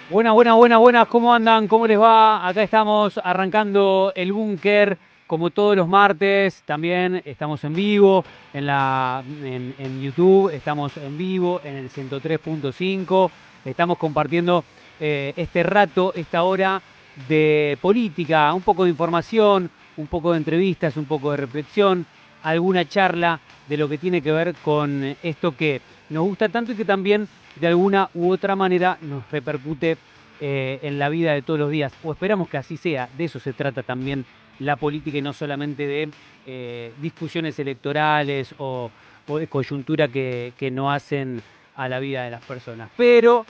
Buenas, ¿cómo andan? ¿Cómo les va? Acá estamos arrancando el búnker, como todos los martes, también estamos en vivo en YouTube, estamos en vivo en el 103.5, estamos compartiendo este rato, esta hora de política, un poco de información, un poco de entrevistas, un poco de reflexión, alguna charla de lo que tiene que ver con esto que nos gusta tanto y que también de alguna u otra manera nos repercute en la vida de todos los días, o esperamos que así sea. De eso se trata también la política y no solamente de discusiones electorales o de coyuntura que no hacen a la vida de las personas. Pero,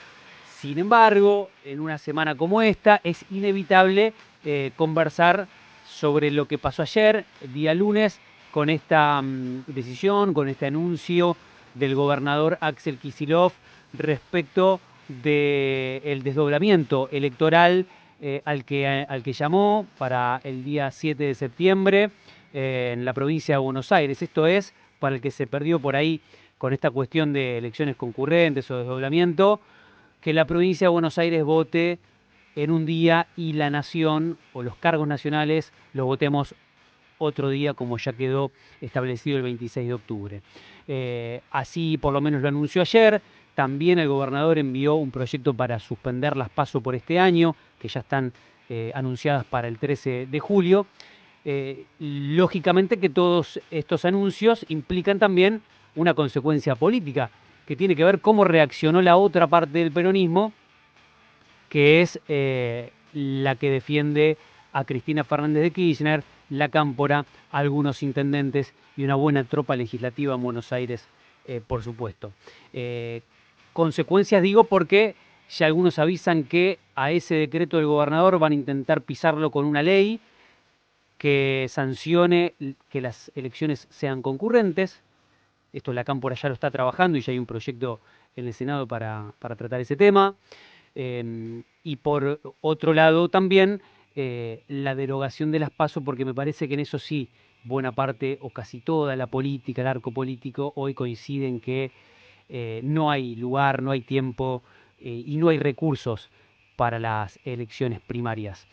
sin embargo, en una semana como esta es inevitable conversar sobre lo que pasó ayer, día lunes, con esta decisión, con este anuncio del gobernador Axel Kicillof respecto del desdoblamiento electoral al que llamó para el día 7 de septiembre en la provincia de Buenos Aires. Esto es para el que se perdió por ahí con esta cuestión de elecciones concurrentes o desdoblamiento, que la provincia de Buenos Aires vote en un día y la nación o los cargos nacionales los votemos otro día, como ya quedó establecido el 26 de octubre. Así por lo menos lo anunció ayer. También el gobernador envió un proyecto para suspender las PASO por este año, que ya están anunciadas para el 13 de julio. Lógicamente que todos estos anuncios implican también una consecuencia política, que tiene que ver cómo reaccionó la otra parte del peronismo, que es la que defiende a Cristina Fernández de Kirchner, la Cámpora, algunos intendentes y una buena tropa legislativa en Buenos Aires, por supuesto. Consecuencias digo porque ya algunos avisan que a ese decreto del gobernador van a intentar pisarlo con una ley que sancione que las elecciones sean concurrentes. Esto la Cámpora ya lo está trabajando y ya hay un proyecto en el Senado para tratar ese tema. Y por otro lado también la derogación de las PASO, porque me parece que en eso sí, buena parte o casi toda la política, el arco político, hoy coincide en que no hay lugar, no hay tiempo y no hay recursos para las elecciones primarias.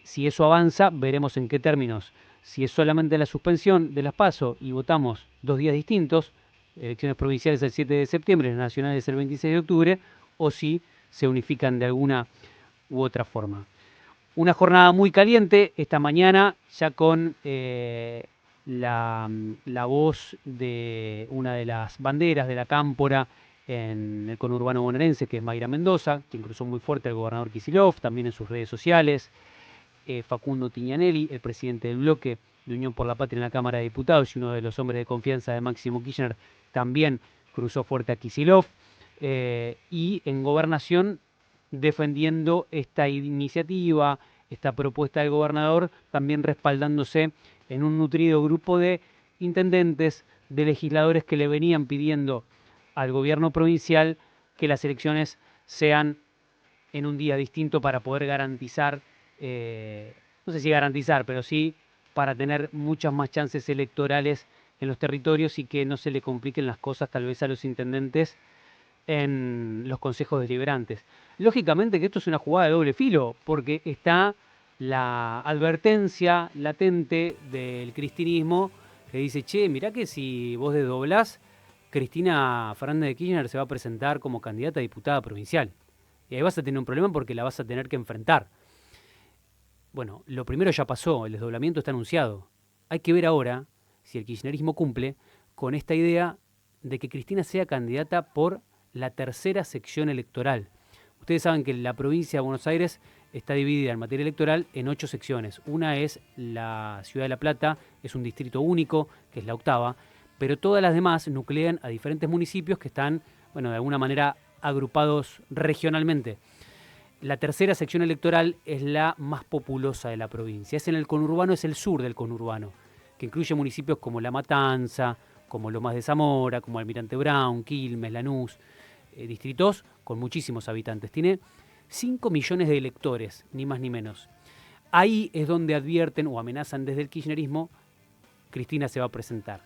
Si eso avanza, veremos en qué términos. Si es solamente la suspensión de las PASO y votamos 2 días distintos, elecciones provinciales el 7 de septiembre, las nacionales el 26 de octubre, o si se unifican de alguna u otra forma. Una jornada muy caliente esta mañana, ya con la voz de una de las banderas de la Cámpora en el conurbano bonaerense, que es Mayra Mendoza, quien cruzó muy fuerte al gobernador Kicillof, también en sus redes sociales. Facundo Tiñanelli, el presidente del bloque de Unión por la Patria en la Cámara de Diputados y uno de los hombres de confianza de Máximo Kirchner, también cruzó fuerte a Kicillof. Y en Gobernación, defendiendo esta iniciativa, esta propuesta del gobernador, también respaldándose en un nutrido grupo de intendentes, de legisladores que le venían pidiendo al gobierno provincial que las elecciones sean en un día distinto para poder garantizar, no sé si garantizar, pero sí para tener muchas más chances electorales en los territorios y que no se le compliquen las cosas tal vez a los intendentes en los consejos deliberantes. Lógicamente que esto es una jugada de doble filo, porque está la advertencia latente del cristinismo que dice, che, mirá que si vos desdoblás, Cristina Fernández de Kirchner se va a presentar como candidata a diputada provincial. Y ahí vas a tener un problema porque la vas a tener que enfrentar. Bueno, lo primero ya pasó, el desdoblamiento está anunciado. Hay que ver ahora si el kirchnerismo cumple con esta idea de que Cristina sea candidata por la tercera sección electoral. Ustedes saben que la provincia de Buenos Aires está dividida en materia electoral en 8 secciones. Una es la Ciudad de La Plata, es un distrito único, que es la octava, pero todas las demás nuclean a diferentes municipios que están, bueno, de alguna manera agrupados regionalmente. La tercera sección electoral es la más populosa de la provincia. Es en el conurbano, es el sur del conurbano, que incluye municipios como La Matanza, como Lomas de Zamora, como Almirante Brown, Quilmes, Lanús, distritos con muchísimos habitantes. Tiene 5 millones de electores, ni más ni menos. Ahí es donde advierten o amenazan desde el kirchnerismo, Cristina se va a presentar.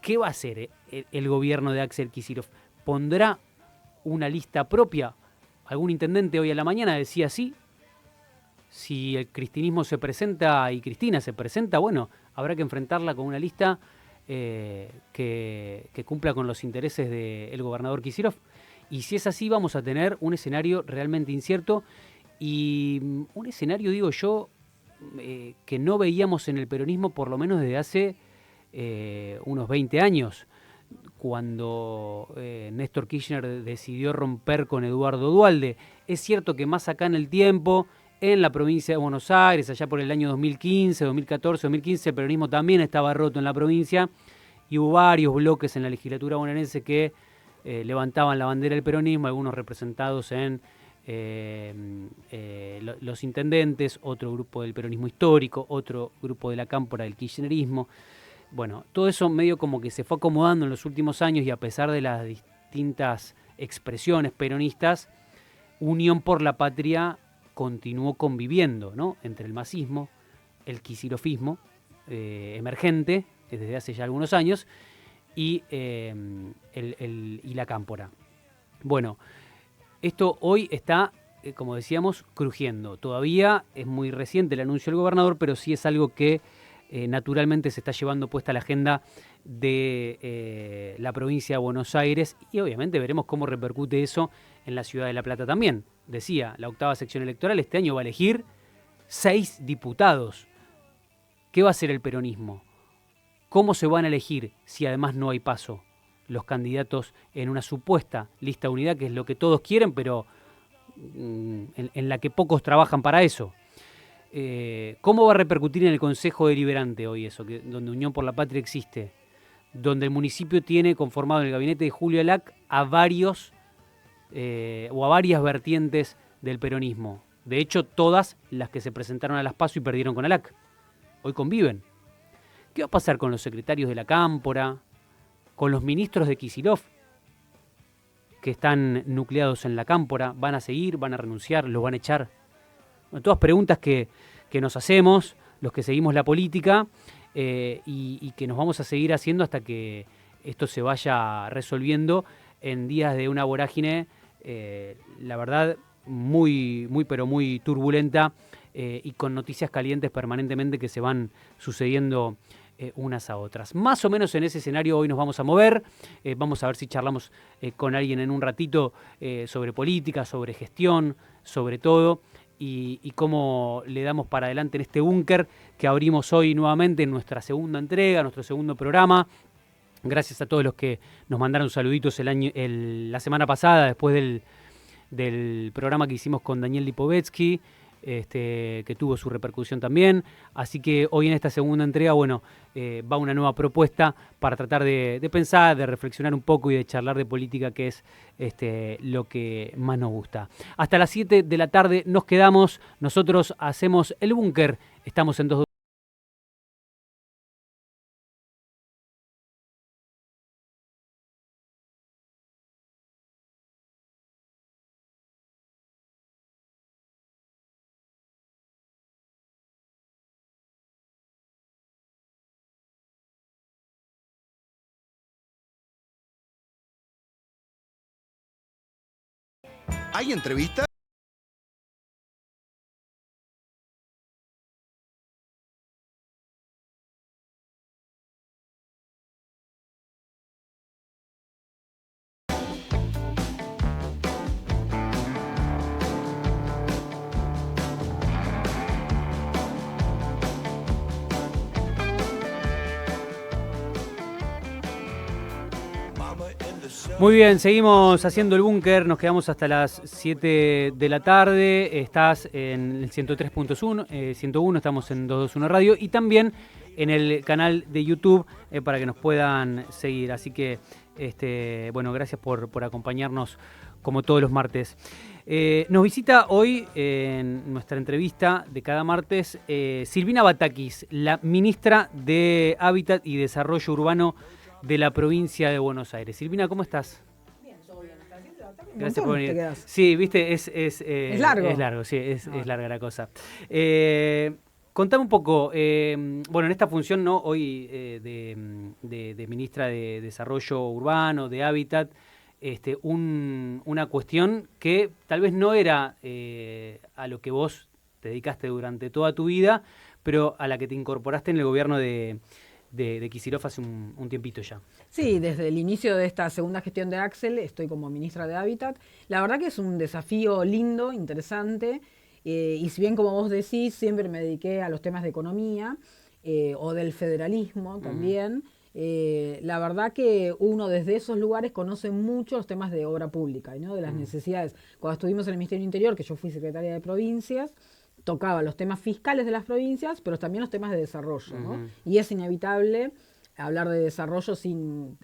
¿Qué va a hacer el gobierno de Axel Kicillof? ¿Pondrá una lista propia? algún intendente hoy a la mañana decía sí, si el cristinismo se presenta y Cristina se presenta, bueno, habrá que enfrentarla con una lista que cumpla con los intereses del gobernador Kicillof. Y si es así, vamos a tener un escenario realmente incierto y un escenario, digo yo, que no veíamos en el peronismo por lo menos desde hace unos 20 años, cuando Néstor Kirchner decidió romper con Eduardo Duhalde. Es cierto que más acá en el tiempo, en la provincia de Buenos Aires, allá por el año 2015, 2014, 2015, el peronismo también estaba roto en la provincia y hubo varios bloques en la legislatura bonaerense que levantaban la bandera del peronismo, algunos representados en los intendentes, otro grupo del peronismo histórico, otro grupo de la cámpora del kirchnerismo. Bueno, todo eso medio como que se fue acomodando en los últimos años y a pesar de las distintas expresiones peronistas, Unión por la Patria continuó conviviendo, ¿no?, entre el masismo, el kicilofismo emergente desde hace ya algunos años y la cámpora. Bueno, esto hoy está, como decíamos, crujiendo. Todavía es muy reciente el anuncio del gobernador, pero sí es algo que naturalmente se está llevando puesta a la agenda de la provincia de Buenos Aires y obviamente veremos cómo repercute eso en la ciudad de La Plata también. Decía, la octava sección electoral este año va a elegir 6 diputados. ¿Qué va a hacer el peronismo? ¿Cómo se van a elegir si además no hay paso los candidatos en una supuesta lista de unidad, que es lo que todos quieren, pero en la que pocos trabajan para eso? ¿Cómo va a repercutir en el Consejo Deliberante hoy eso, donde Unión por la Patria existe? Donde el municipio tiene conformado en el gabinete de Julio Alac a varios o a varias vertientes del peronismo. De hecho, todas las que se presentaron a las PASO y perdieron con Alac. Hoy conviven. ¿Qué va a pasar con los secretarios de la Cámpora? ¿Con los ministros de Kicillof que están nucleados en la Cámpora? ¿Van a seguir? ¿Van a renunciar? ¿Los van a echar? Bueno, todas preguntas que nos hacemos, los que seguimos la política, y que nos vamos a seguir haciendo hasta que esto se vaya resolviendo en días de una vorágine, la verdad, muy, muy, pero muy turbulenta y con noticias calientes permanentemente que se van sucediendo unas a otras. Más o menos en ese escenario hoy nos vamos a mover. Vamos a ver si charlamos con alguien en un ratito sobre política, sobre gestión, sobre todo, y cómo le damos para adelante en este búnker que abrimos hoy nuevamente en nuestra segunda entrega, nuestro segundo programa. Gracias a todos los que nos mandaron saluditos la semana pasada, después del programa que hicimos con Daniel Lipovetsky, que tuvo su repercusión también. Así que hoy en esta segunda entrega, bueno, va una nueva propuesta para tratar de pensar, de reflexionar un poco y de charlar de política, que es lo que más nos gusta. Hasta las 7 de la tarde nos quedamos. Nosotros hacemos el búnker. Estamos en 2. ¿Hay entrevista? Muy bien, seguimos haciendo el búnker, nos quedamos hasta las 7 de la tarde, estás en el 103.1, 101, estamos en 221 Radio y también en el canal de YouTube para que nos puedan seguir. Así que, bueno, gracias por acompañarnos como todos los martes. Nos visita hoy en nuestra entrevista de cada martes Silvina Batakis, la ministra de Hábitat y Desarrollo Urbano de la provincia de Buenos Aires. Silvina, ¿cómo estás? Bien, todo bien. Hasta las 7 de la tarde. Gracias por venir. Te quedas. Sí, viste, es largo. Es largo, sí, es larga la cosa. Contame un poco, bueno, en esta función, ¿no?, hoy de ministra de Desarrollo Urbano, de Hábitat, una cuestión que tal vez no era a lo que vos te dedicaste durante toda tu vida, pero a la que te incorporaste en el gobierno de Kicillof hace un tiempito ya. Sí, desde el inicio de esta segunda gestión de Axel estoy como ministra de Hábitat. La verdad que es un desafío lindo, interesante, y si bien como vos decís, siempre me dediqué a los temas de economía o del federalismo también, la verdad que uno desde esos lugares conoce mucho los temas de obra pública, ¿no? De las necesidades. Cuando estuvimos en el Ministerio del Interior, que yo fui secretaria de provincias, tocaba los temas fiscales de las provincias, pero también los temas de desarrollo, ¿no? Y es inevitable hablar de desarrollo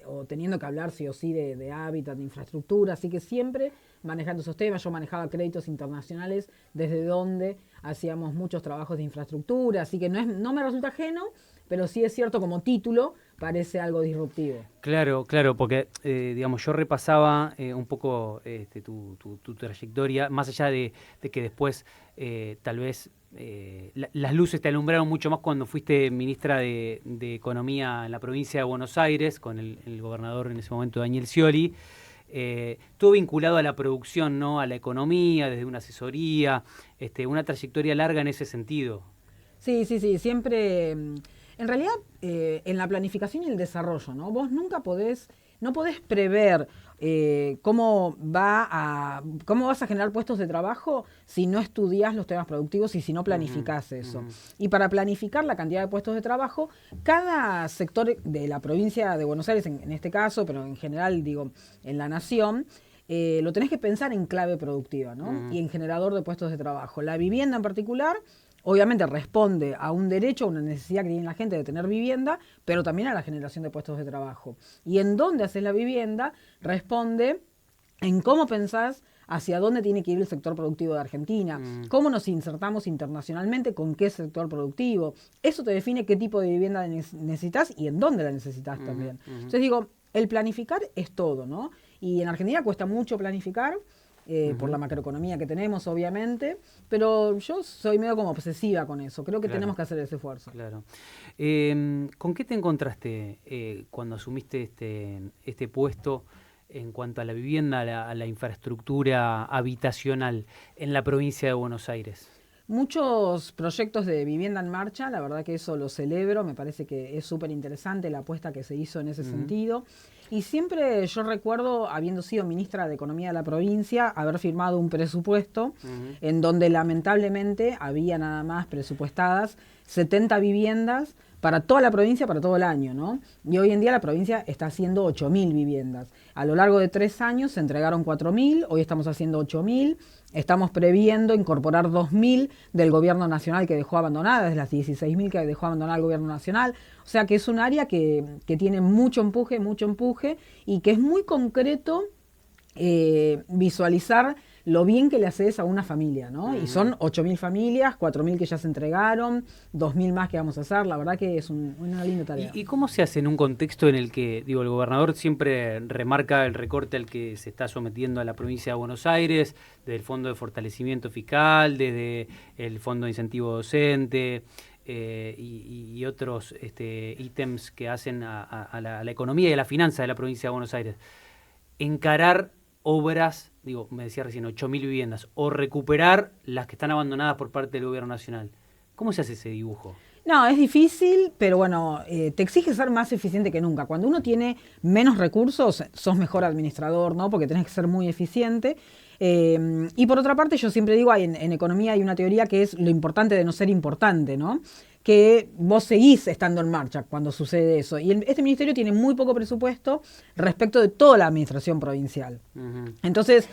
o teniendo que hablar sí o sí de hábitat, de infraestructura, así que siempre manejando esos temas. Yo manejaba créditos internacionales desde donde hacíamos muchos trabajos de infraestructura, así que no me resulta ajeno, pero sí es cierto, como título parece algo disruptivo. Claro, porque digamos, yo repasaba un poco tu trayectoria, más allá de que después tal vez las luces te alumbraron mucho más cuando fuiste ministra de Economía en la provincia de Buenos Aires, con el gobernador en ese momento, Daniel Scioli. Todo vinculado a la producción, ¿no? A la economía, desde una asesoría, una trayectoria larga en ese sentido. Sí, siempre, en realidad, en la planificación y el desarrollo, ¿no? Vos nunca no podés prever cómo vas a generar puestos de trabajo si no estudias los temas productivos y si no planificás eso. Y para planificar la cantidad de puestos de trabajo, cada sector de la provincia de Buenos Aires, en este caso, pero en general, digo, en la nación, lo tenés que pensar en clave productiva, ¿no? Y en generador de puestos de trabajo. La vivienda en particular, obviamente responde a un derecho, a una necesidad que tiene la gente de tener vivienda, pero también a la generación de puestos de trabajo. Y en dónde haces la vivienda responde en cómo pensás hacia dónde tiene que ir el sector productivo de Argentina, cómo nos insertamos internacionalmente, con qué sector productivo. Eso te define qué tipo de vivienda necesitas y en dónde la necesitas también. Entonces digo, el planificar es todo, ¿no? Y en Argentina cuesta mucho planificar, por la macroeconomía que tenemos, obviamente, pero yo soy medio como obsesiva con eso. Creo que tenemos que hacer ese esfuerzo. Claro. ¿Con qué te encontraste cuando asumiste este puesto en cuanto a la vivienda, a la infraestructura habitacional en la provincia de Buenos Aires? Muchos proyectos de vivienda en marcha, la verdad que eso lo celebro, me parece que es súper interesante la apuesta que se hizo en ese sentido. Y siempre yo recuerdo, habiendo sido ministra de Economía de la provincia, haber firmado un presupuesto en donde lamentablemente había nada más presupuestadas 70 viviendas para toda la provincia, para todo el año, ¿no? Y hoy en día la provincia está haciendo 8.000 viviendas. A lo largo de 3 años se entregaron 4.000, hoy estamos haciendo 8.000. Estamos previendo incorporar 2.000 del gobierno nacional que dejó abandonadas, de las 16.000 que dejó abandonada el gobierno nacional. O sea que es un área que tiene mucho empuje y que es muy concreto visualizar lo bien que le haces a una familia, ¿no? Y son 8.000 familias, 4.000 que ya se entregaron, 2.000 más que vamos a hacer. La verdad que es una linda tarea. ¿Y cómo se hace en un contexto en el que, digo, el gobernador siempre remarca el recorte al que se está sometiendo a la provincia de Buenos Aires, desde el Fondo de Fortalecimiento Fiscal, desde el Fondo de Incentivo Docente, y otros ítems que hacen a la economía y a la finanza de la provincia de Buenos Aires? Encarar obras, digo, me decía recién, 8.000 viviendas, o recuperar las que están abandonadas por parte del gobierno nacional. ¿Cómo se hace ese dibujo? No, es difícil, pero bueno, te exige ser más eficiente que nunca. Cuando uno tiene menos recursos, sos mejor administrador, ¿no? Porque tenés que ser muy eficiente. Y por otra parte, yo siempre digo, en economía hay una teoría que es lo importante de no ser importante, ¿no? Que vos seguís estando en marcha cuando sucede eso. Y este ministerio tiene muy poco presupuesto respecto de toda la administración provincial. Entonces,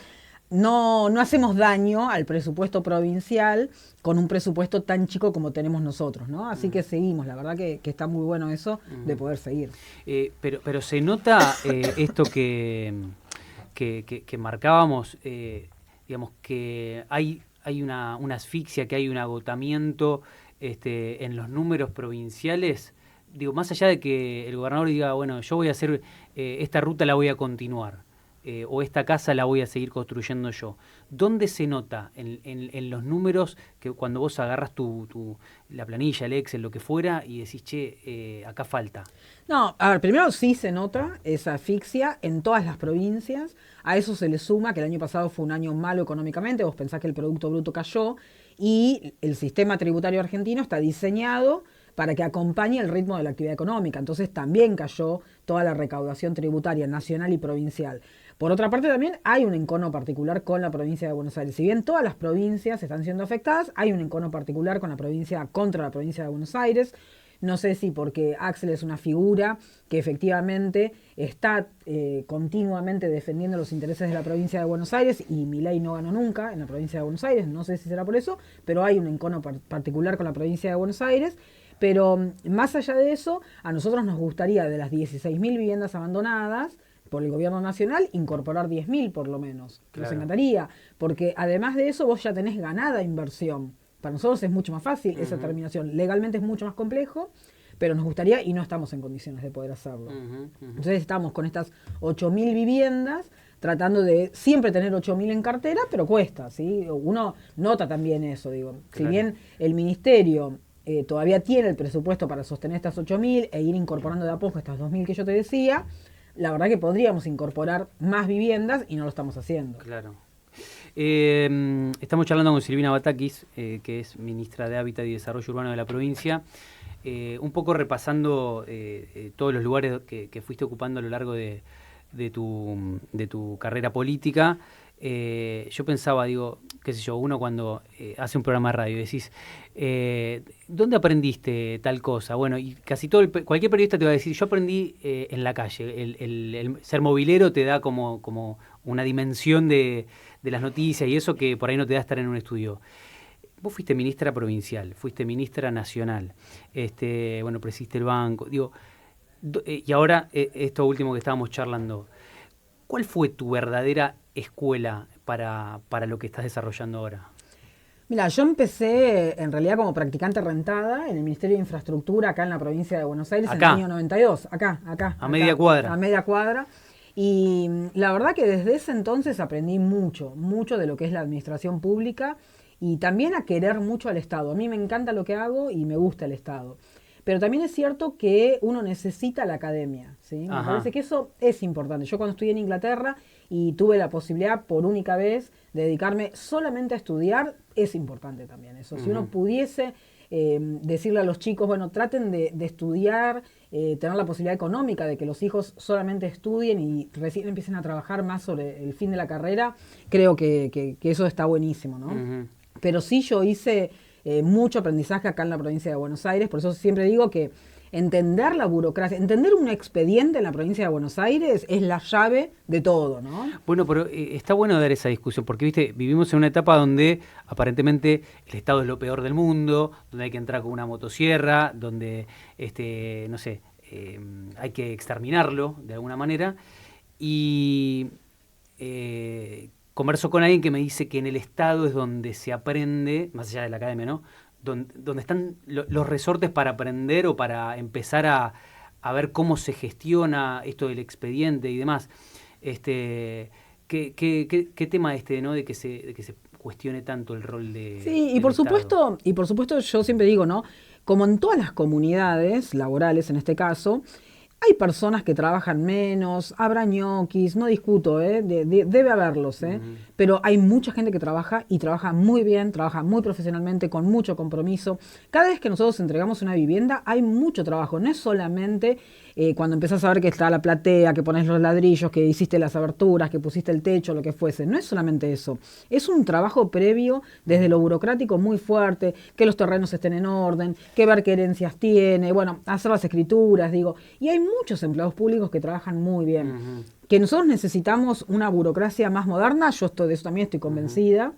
no hacemos daño al presupuesto provincial con un presupuesto tan chico como tenemos nosotros, ¿no? Así que seguimos, la verdad que está muy bueno eso de poder seguir. Pero se nota esto que marcábamos, digamos que hay una asfixia, que hay un agotamiento en los números provinciales. Digo, más allá de que el gobernador diga, bueno, yo voy a hacer esta ruta, la voy a continuar. o esta casa la voy a seguir construyendo yo. ¿Dónde se nota en los números que cuando vos agarras la planilla, el Excel, lo que fuera, y decís, che, acá falta? No, a ver, primero sí se nota esa asfixia en todas las provincias. A eso se le suma que el año pasado fue un año malo económicamente. Vos pensás que el Producto Bruto cayó y el sistema tributario argentino está diseñado para que acompañe el ritmo de la actividad económica. Entonces también cayó toda la recaudación tributaria nacional y provincial. Por otra parte, también hay un encono particular con la provincia de Buenos Aires. Si bien todas las provincias están siendo afectadas, hay un encono particular con la provincia, contra la provincia de Buenos Aires. No sé si porque Axel es una figura que efectivamente está continuamente defendiendo los intereses de la provincia de Buenos Aires y Milei no ganó nunca en la provincia de Buenos Aires, no sé si será por eso, pero hay un encono particular con la provincia de Buenos Aires. Pero más allá de eso, a nosotros nos gustaría de las 16.000 viviendas abandonadas por el gobierno nacional, incorporar 10.000 por lo menos. Claro. Nos encantaría, porque además de eso vos ya tenés ganada inversión. Para nosotros es mucho más fácil esa terminación. Legalmente es mucho más complejo, pero nos gustaría y no estamos en condiciones de poder hacerlo. Entonces estamos con estas 8.000 viviendas tratando de siempre tener 8.000 en cartera, pero cuesta, ¿sí? Uno nota también eso, digo. Claro. Si bien el ministerio todavía tiene el presupuesto para sostener estas 8.000 e ir incorporando de a poco estas 2.000 que yo te decía, la verdad que podríamos incorporar más viviendas y no lo estamos haciendo. Claro. Estamos charlando con Silvina Batakis, que es ministra de Hábitat y Desarrollo Urbano de la provincia, un poco repasando todos los lugares que fuiste ocupando a lo largo de tu carrera política. Yo pensaba, digo, qué sé yo, uno cuando hace un programa de radio decís, ¿dónde aprendiste tal cosa? Bueno, y casi cualquier periodista te va a decir, yo aprendí en la calle. El ser movilero te da como una dimensión de las noticias y eso que por ahí no te da estar en un estudio. Vos fuiste ministra provincial, fuiste ministra nacional, bueno, presidiste el banco, digo, y ahora esto último que estábamos charlando, ¿cuál fue tu verdadera escuela para lo que estás desarrollando ahora? Mira, yo empecé en realidad como practicante rentada en el Ministerio de Infraestructura acá en la provincia de Buenos Aires en el año 92, acá. A media cuadra. A media cuadra. Y la verdad que desde ese entonces aprendí mucho de lo que es la administración pública y también a querer mucho al Estado. A mí me encanta lo que hago y me gusta el Estado. Pero también es cierto que uno necesita la academia, ¿sí? Me parece que eso es importante. Yo cuando estudié en Inglaterra y tuve la posibilidad por única vez de dedicarme solamente a estudiar, es importante también eso. Si uno pudiese decirle a los chicos, bueno, traten de estudiar, tener la posibilidad económica de que los hijos solamente estudien y recién empiecen a trabajar más sobre el fin de la carrera, creo que eso está buenísimo, ¿no? Pero sí yo hice mucho aprendizaje acá en la provincia de Buenos Aires, por eso siempre digo que entender la burocracia, entender un expediente en la provincia de Buenos Aires es la llave de todo, ¿no? Bueno, pero está bueno dar esa discusión, porque viste, vivimos en una etapa donde aparentemente el Estado es lo peor del mundo, donde hay que entrar con una motosierra, donde, no sé, hay que exterminarlo de alguna manera, y converso con alguien que me dice que en el Estado es donde se aprende, más allá de la academia, ¿no?, donde están los resortes para aprender o para empezar a ver cómo se gestiona esto del expediente y demás. ¿Qué tema ¿no?, de que se cuestione tanto el rol de sí, y por supuesto yo siempre digo, ¿no?, como en todas las comunidades laborales en este caso, hay personas que trabajan menos, habrá ñoquis, no discuto, debe haberlos, pero hay mucha gente que trabaja y trabaja muy bien, trabaja muy profesionalmente, con mucho compromiso. Cada vez que nosotros entregamos una vivienda hay mucho trabajo, no es solamente cuando empezás a ver que está la platea, que pones los ladrillos, que hiciste las aberturas, que pusiste el techo, lo que fuese, no es solamente eso, es un trabajo previo desde lo burocrático muy fuerte, que los terrenos estén en orden, que ver qué herencias tiene, bueno, hacer las escrituras, digo, y hay muchos empleados públicos que trabajan muy bien. Que nosotros necesitamos una burocracia más moderna, yo de eso también estoy convencida.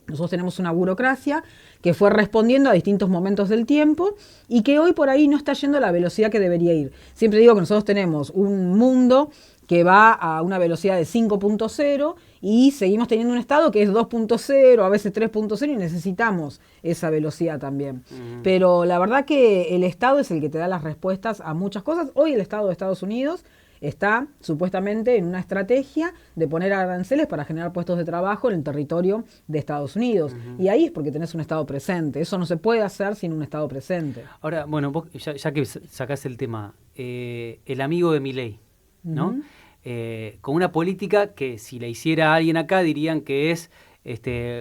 Nosotros tenemos una burocracia que fue respondiendo a distintos momentos del tiempo y que hoy por ahí no está yendo a la velocidad que debería ir. Siempre digo que nosotros tenemos un mundo que va a una velocidad de 5.0 y seguimos teniendo un estado que es 2.0, a veces 3.0 y necesitamos esa velocidad también. Pero la verdad que el Estado es el que te da las respuestas a muchas cosas. Hoy el Estado de Estados Unidos está supuestamente en una estrategia de poner aranceles para generar puestos de trabajo en el territorio de Estados Unidos. Y ahí es porque tenés un Estado presente. Eso no se puede hacer sin un Estado presente. Ahora, bueno, vos, ya que sacás el tema, el amigo de Milei, ¿no? Con una política que si la hiciera alguien acá dirían que es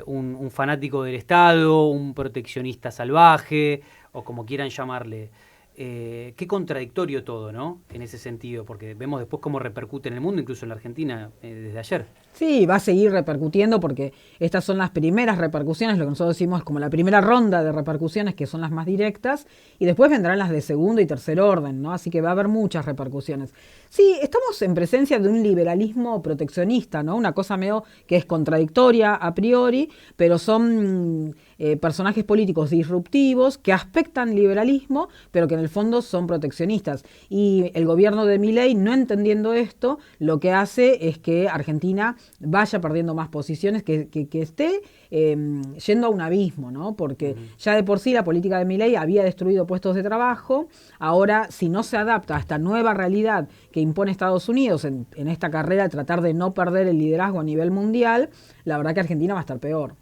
un fanático del Estado, un proteccionista salvaje, o como quieran llamarle. Qué contradictorio todo, ¿no? En ese sentido, porque vemos después cómo repercute en el mundo, incluso en la Argentina, desde ayer. Sí, va a seguir repercutiendo porque estas son las primeras repercusiones, lo que nosotros decimos como la primera ronda de repercusiones, que son las más directas, y después vendrán las de segundo y tercer orden, ¿no? Así que va a haber muchas repercusiones. Sí, estamos en presencia de un liberalismo proteccionista, ¿no? Una cosa medio que es contradictoria a priori, pero son personajes políticos disruptivos que aspectan liberalismo, pero que en el fondo son proteccionistas. Y el gobierno de Milei, no entendiendo esto, lo que hace es que Argentina vaya perdiendo más posiciones, que esté yendo a un abismo, ¿no? Porque ya de por sí la política de Milei había destruido puestos de trabajo. Ahora, si no se adapta a esta nueva realidad que impone Estados Unidos en esta carrera de tratar de no perder el liderazgo a nivel mundial, la verdad que Argentina va a estar peor.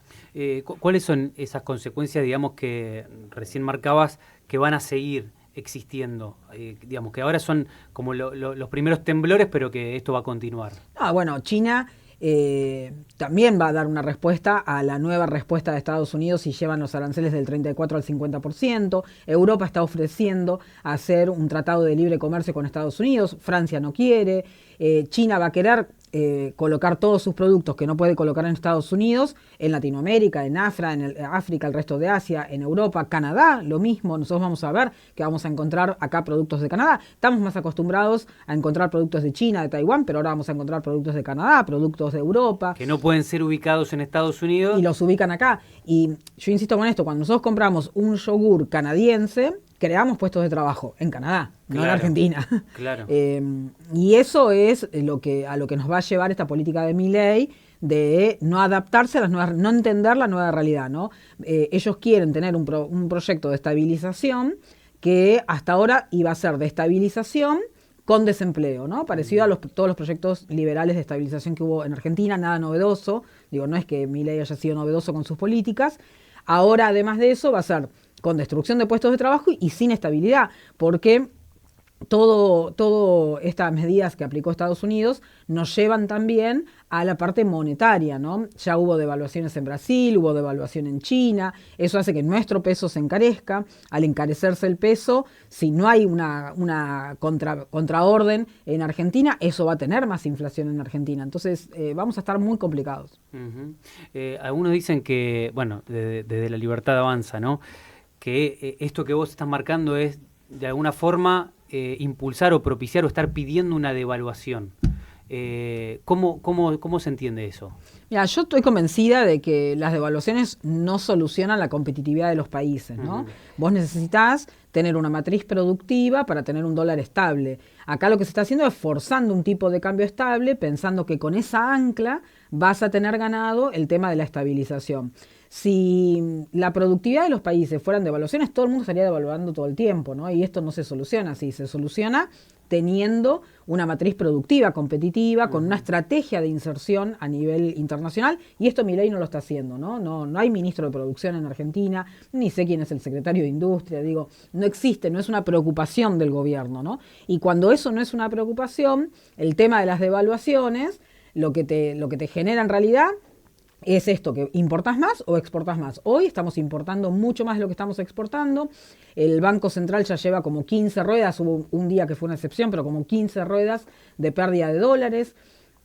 ¿Cuáles son esas consecuencias, digamos, que recién marcabas, que van a seguir existiendo? Digamos, que ahora son como los primeros temblores, pero que esto va a continuar. Bueno, China también va a dar una respuesta a la nueva respuesta de Estados Unidos si llevan los aranceles del 34 al 50%. Europa está ofreciendo hacer un tratado de libre comercio con Estados Unidos. Francia no quiere. China va a querer colocar todos sus productos que no puede colocar en Estados Unidos, en Latinoamérica, en África, el resto de Asia, en Europa, Canadá, lo mismo. Nosotros vamos a ver que vamos a encontrar acá productos de Canadá. Estamos más acostumbrados a encontrar productos de China, de Taiwán, pero ahora vamos a encontrar productos de Canadá, productos de Europa. Que no pueden ser ubicados en Estados Unidos. Y los ubican acá. Y yo insisto con esto, cuando nosotros compramos un yogur canadiense, creamos puestos de trabajo en Canadá, no en Argentina. Claro. Y eso es a lo que nos va a llevar esta política de Milei, de no adaptarse a las nuevas, no entender la nueva realidad, ¿no? Ellos quieren tener un proyecto de estabilización que hasta ahora iba a ser de estabilización con desempleo, ¿no? Parecido a todos los proyectos liberales de estabilización que hubo en Argentina, nada novedoso. Digo, no es que Milei haya sido novedoso con sus políticas. Ahora, además de eso, va a ser con destrucción de puestos de trabajo y sin estabilidad, porque todo estas medidas que aplicó Estados Unidos nos llevan también a la parte monetaria, ¿no? Ya hubo devaluaciones en Brasil, hubo devaluación en China, eso hace que nuestro peso se encarezca. Al encarecerse el peso, si no hay una contraorden en Argentina, eso va a tener más inflación en Argentina. Entonces vamos a estar muy complicados. Algunos dicen que, bueno, desde La Libertad Avanza, ¿no?, que esto que vos estás marcando es de alguna forma impulsar o propiciar o estar pidiendo una devaluación. ¿Cómo se entiende eso? Mira, yo estoy convencida de que las devaluaciones no solucionan la competitividad de los países, ¿no? Vos necesitás tener una matriz productiva para tener un dólar estable. Acá lo que se está haciendo es forzando un tipo de cambio estable, pensando que con esa ancla vas a tener ganado el tema de la estabilización. Si la productividad de los países fueran devaluaciones, todo el mundo estaría devaluando todo el tiempo, ¿no? Y esto no se soluciona así, se soluciona teniendo una matriz productiva, competitiva, con una estrategia de inserción a nivel internacional, y esto Milei no lo está haciendo, ¿no? No hay ministro de producción en Argentina, ni sé quién es el secretario de Industria, digo, no existe, no es una preocupación del gobierno, ¿no? Y cuando eso no es una preocupación, el tema de las devaluaciones, lo que te genera en realidad es esto, que importás más o exportás más. Hoy estamos importando mucho más de lo que estamos exportando. El Banco Central ya lleva como 15 ruedas, hubo un día que fue una excepción, pero como 15 ruedas de pérdida de dólares.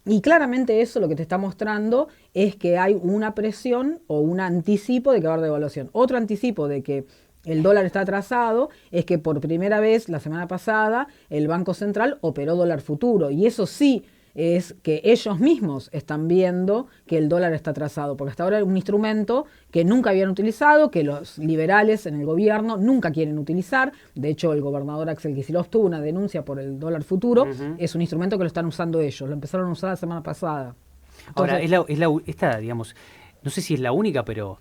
Y claramente eso lo que te está mostrando es que hay una presión o un anticipo de que va a haber devaluación. Otro anticipo de que el dólar está atrasado es que por primera vez la semana pasada el Banco Central operó dólar futuro, y eso sí es que ellos mismos están viendo que el dólar está atrasado, porque hasta ahora es un instrumento que nunca habían utilizado, que los liberales en el gobierno nunca quieren utilizar. De hecho, el gobernador Axel Kicillof tuvo una denuncia por el dólar futuro. Es un instrumento que lo están usando ellos, lo empezaron a usar la semana pasada. Entonces, ahora, esta, digamos, no sé si es la única, pero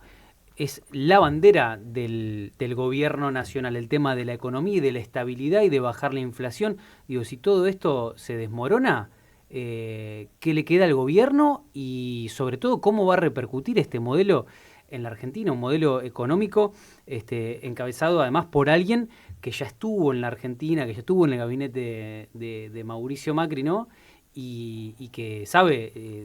es la bandera del gobierno nacional, el tema de la economía y de la estabilidad y de bajar la inflación. Digo, si todo esto se desmorona, ¿qué le queda al gobierno? Y sobre todo, ¿cómo va a repercutir este modelo en la Argentina? Un modelo económico encabezado además por alguien que ya estuvo en la Argentina, que ya estuvo en el gabinete de Mauricio Macri, ¿no? Y que sabe,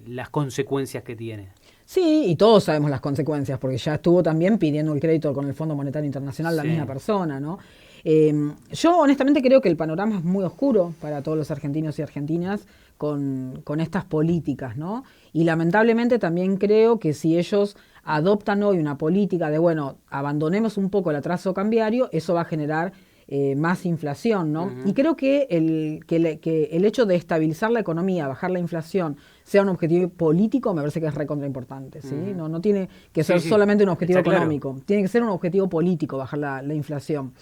las consecuencias que tiene. Sí, y todos sabemos las consecuencias, porque ya estuvo también pidiendo el crédito con el Fondo Monetario Internacional la misma persona, ¿no? Yo honestamente creo que el panorama es muy oscuro para todos los argentinos y argentinas con estas políticas, ¿no? Y lamentablemente también creo que si ellos adoptan hoy una política de, bueno, abandonemos un poco el atraso cambiario, eso va a generar más inflación, ¿no? Y creo que el hecho de estabilizar la economía, bajar la inflación, sea un objetivo político, me parece que es recontra importante, ¿sí? No tiene que ser solamente un objetivo económico, tiene que ser un objetivo político, bajar la inflación.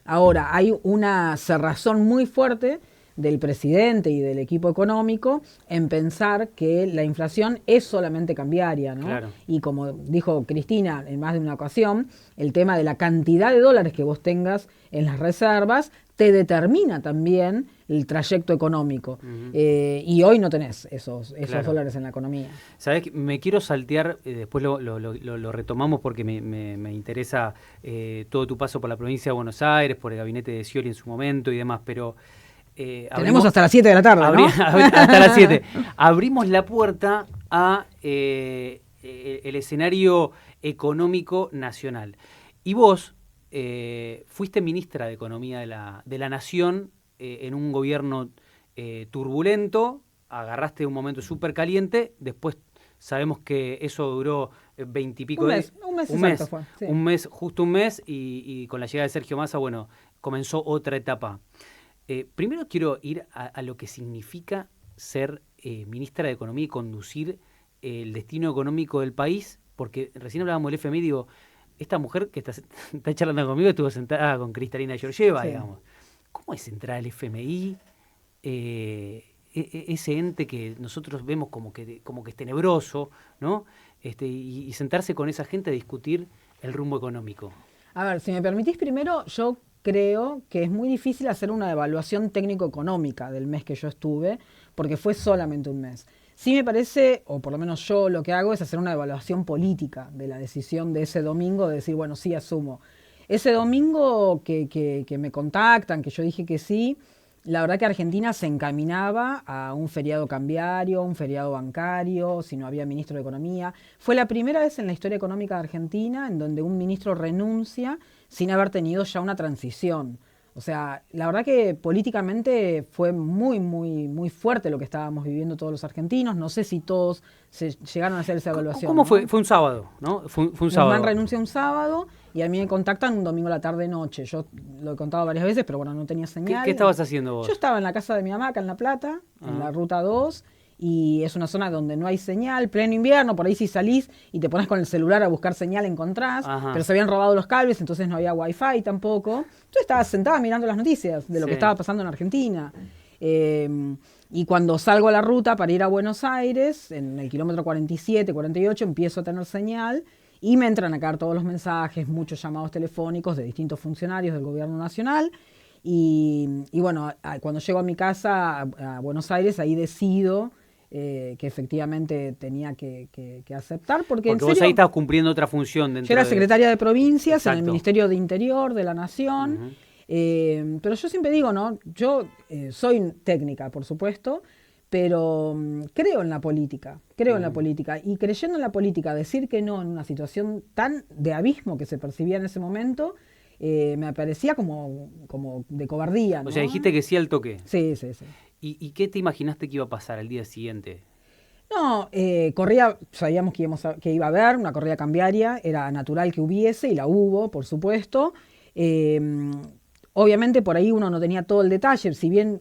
Ahora, hay una cerrazón muy fuerte del presidente y del equipo económico en pensar que la inflación es solamente cambiaria, ¿no? Claro. Y como dijo Cristina en más de una ocasión, el tema de la cantidad de dólares que vos tengas en las reservas te determina también el trayecto económico. Y hoy no tenés esos dólares en la economía. ¿Sabés? Me quiero saltear, después lo retomamos porque me interesa todo tu paso por la provincia de Buenos Aires, por el gabinete de Scioli en su momento y demás, pero... tenemos hasta las 7 de la tarde, ¿no? Hasta las 7. Abrimos la puerta a el escenario económico nacional. Y vos fuiste ministra de Economía de la Nación en un gobierno turbulento, agarraste un momento súper caliente, después sabemos que eso duró 20 y pico de días. Un mes, justo un mes, y con la llegada de Sergio Massa, bueno, comenzó otra etapa. Primero quiero ir a lo que significa ser ministra de Economía y conducir el destino económico del país, porque recién hablábamos del FMI, digo, esta mujer que está charlando conmigo estuvo sentada con Cristalina Georgieva, digamos. ¿Cómo es entrar al FMI? Ese ente que nosotros vemos como que es tenebroso, ¿no? Y sentarse con esa gente a discutir el rumbo económico. A ver, si me permitís primero, yo creo que es muy difícil hacer una evaluación técnico-económica del mes que yo estuve, porque fue solamente un mes. Sí me parece, o por lo menos yo lo que hago es hacer una evaluación política de la decisión de ese domingo, de decir, bueno, sí, asumo. Ese domingo que me contactan, que yo dije que sí, la verdad que Argentina se encaminaba a un feriado cambiario, un feriado bancario, si no había ministro de Economía. Fue la primera vez en la historia económica de Argentina en donde un ministro renuncia sin haber tenido ya una transición. O sea, la verdad que políticamente fue muy, muy, muy fuerte lo que estábamos viviendo todos los argentinos. No sé si todos se llegaron a hacer esa evaluación. ¿Cómo fue? Fue un sábado, ¿no? Fue un sábado. Guzmán renuncia un sábado y a mí me contactan un domingo a la tarde-noche. Yo lo he contado varias veces, pero bueno, no tenía señal. ¿Qué estabas haciendo vos? Yo estaba en la casa de mi mamá, acá en La Plata, en la Ruta 2, y es una zona donde no hay señal, pleno invierno, por ahí si salís y te pones con el celular a buscar señal encontrás, pero se habían robado los cables, entonces no había wifi tampoco. Entonces estaba sentada mirando las noticias de lo que estaba pasando en Argentina. Y cuando salgo a la ruta para ir a Buenos Aires, en el kilómetro 47, 48, empiezo a tener señal y me entran a caer todos los mensajes, muchos llamados telefónicos de distintos funcionarios del gobierno nacional. Y bueno, cuando llego a mi casa, a Buenos Aires, ahí decido que efectivamente tenía que aceptar. Porque en vos serio, ahí estabas cumpliendo otra función dentro. Yo era secretaria de provincias. Exacto. En el Ministerio de Interior de la Nación. Pero yo siempre digo, ¿no? Yo soy técnica, por supuesto, pero creo en la política. En la política. Y creyendo en la política, decir que no en una situación tan de abismo que se percibía en ese momento, me parecía como de cobardía, ¿no? O sea, dijiste que sí al toque. Sí. ¿Y qué te imaginaste que iba a pasar al día siguiente? No, sabíamos que iba a haber una corrida cambiaria, era natural que hubiese, y la hubo, por supuesto. Obviamente por ahí uno no tenía todo el detalle, si bien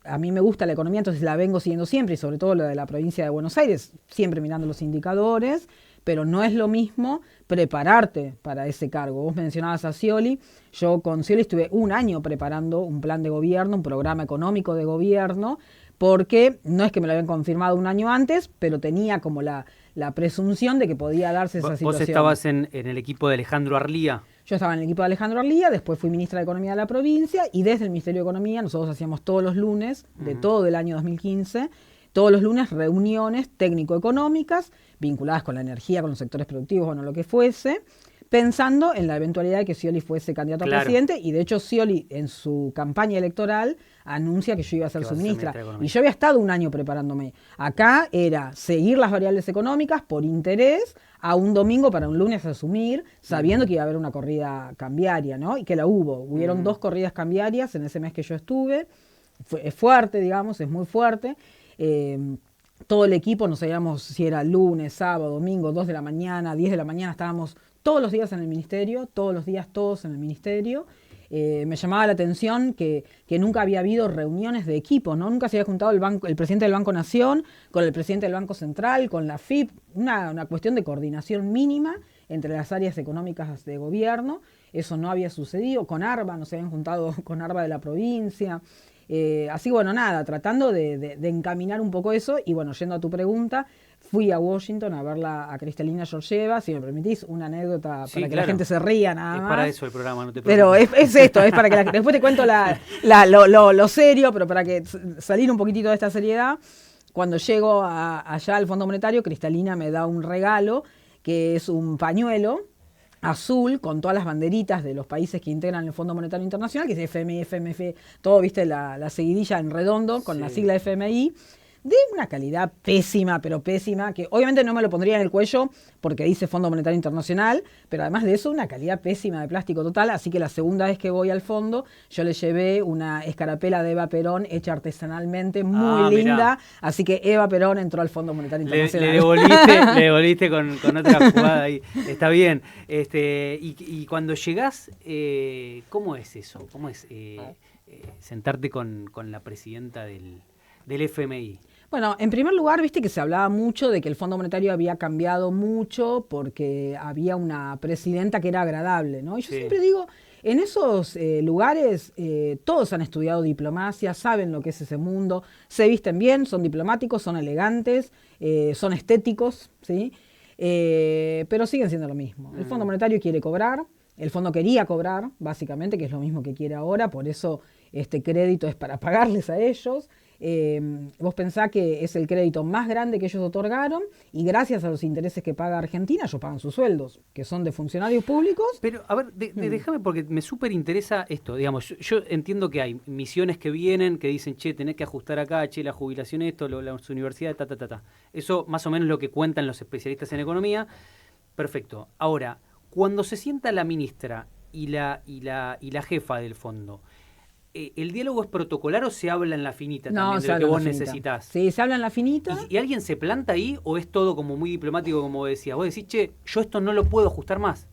a mí me gusta la economía, entonces la vengo siguiendo siempre, y sobre todo la de la provincia de Buenos Aires, siempre mirando los indicadores, pero no es lo mismo prepararte para ese cargo. Vos mencionabas a Scioli, yo con Scioli estuve un año preparando un plan de gobierno, un programa económico de gobierno, porque no es que me lo habían confirmado un año antes, pero tenía como la la presunción de que podía darse esa situación. Vos estabas en el equipo de Alejandro Arlía. Yo estaba en el equipo de Alejandro Arlía, después fui ministra de Economía de la provincia y desde el Ministerio de Economía nosotros hacíamos todos los lunes de todo el año 2015, todos los lunes reuniones técnico-económicas vinculadas con la energía, con los sectores productivos, bueno, lo que fuese, pensando en la eventualidad de que Scioli fuese candidato a presidente, y de hecho Scioli en su campaña electoral anuncia que yo iba a ser su ministra. Y yo había estado un año preparándome. Acá era seguir las variables económicas por interés a un domingo para un lunes asumir, sabiendo que iba a haber una corrida cambiaria, ¿no? Y que la hubo. Hubieron 2 corridas cambiarias en ese mes que yo estuve. Es fuerte, digamos, es muy fuerte. Todo el equipo, no sabíamos si era lunes, sábado, domingo, 2 de la mañana, 10 de la mañana, estábamos todos los días en el ministerio, todos los días todos en el ministerio. Me llamaba la atención que nunca había habido reuniones de equipo, ¿no? Nunca se había juntado el presidente del Banco Nación con el presidente del Banco Central, con la FIP, una cuestión de coordinación mínima entre las áreas económicas de gobierno. Eso no había sucedido. Con ARBA, no se habían juntado con ARBA de la provincia. Así que bueno, nada, tratando de encaminar un poco eso. Y bueno, yendo a tu pregunta, fui a Washington a verla a Kristalina Georgieva. Si me permitís, una anécdota para que la gente se ría nada más. Es para eso el programa, no te preocupes. Pero es esto, es para que después te cuento lo serio, pero para que salir un poquitito de esta seriedad. Cuando llego allá al Fondo Monetario, Kristalina me da un regalo, que es un pañuelo azul con todas las banderitas de los países que integran el Fondo Monetario Internacional, que es FMI, FMF, todo, viste, la seguidilla en redondo con la sigla FMI, de una calidad pésima, pero pésima, que obviamente no me lo pondría en el cuello porque dice Fondo Monetario Internacional, pero además de eso, una calidad pésima de plástico total. Así que la segunda vez que voy al fondo, yo le llevé una escarapela de Eva Perón hecha artesanalmente, muy linda. Mirá. Así que Eva Perón entró al Fondo Monetario Internacional. Le devolviste con otra jugada ahí. Está bien. Y cuando llegás, ¿cómo es eso? ¿Cómo es sentarte con la presidenta del FMI? Bueno, en primer lugar, viste que se hablaba mucho de que el Fondo Monetario había cambiado mucho porque había una presidenta que era agradable, ¿no? Y yo siempre digo, en esos lugares todos han estudiado diplomacia, saben lo que es ese mundo, se visten bien, son diplomáticos, son elegantes, son estéticos, ¿sí? Pero siguen siendo lo mismo. El Fondo Monetario quiere cobrar, el fondo quería cobrar, básicamente, que es lo mismo que quiere ahora, por eso este crédito es para pagarles a ellos. Vos pensás que es el crédito más grande que ellos otorgaron y gracias a los intereses que paga Argentina, ellos pagan sus sueldos, que son de funcionarios públicos. Pero, a ver, déjame porque me súper interesa esto. Digamos, yo entiendo que hay misiones que vienen, que dicen, che, tenés que ajustar acá, che, la jubilación esto, las universidades, ta. Eso más o menos lo que cuentan los especialistas en economía. Perfecto. Ahora, cuando se sienta la ministra y la jefa del fondo, ¿el diálogo es protocolar o se habla en la finita también de lo que vos necesitás? Sí, se habla en la finita. ¿Y alguien se planta ahí o es todo como muy diplomático, como decías? Vos decís, che, yo esto no lo puedo ajustar más.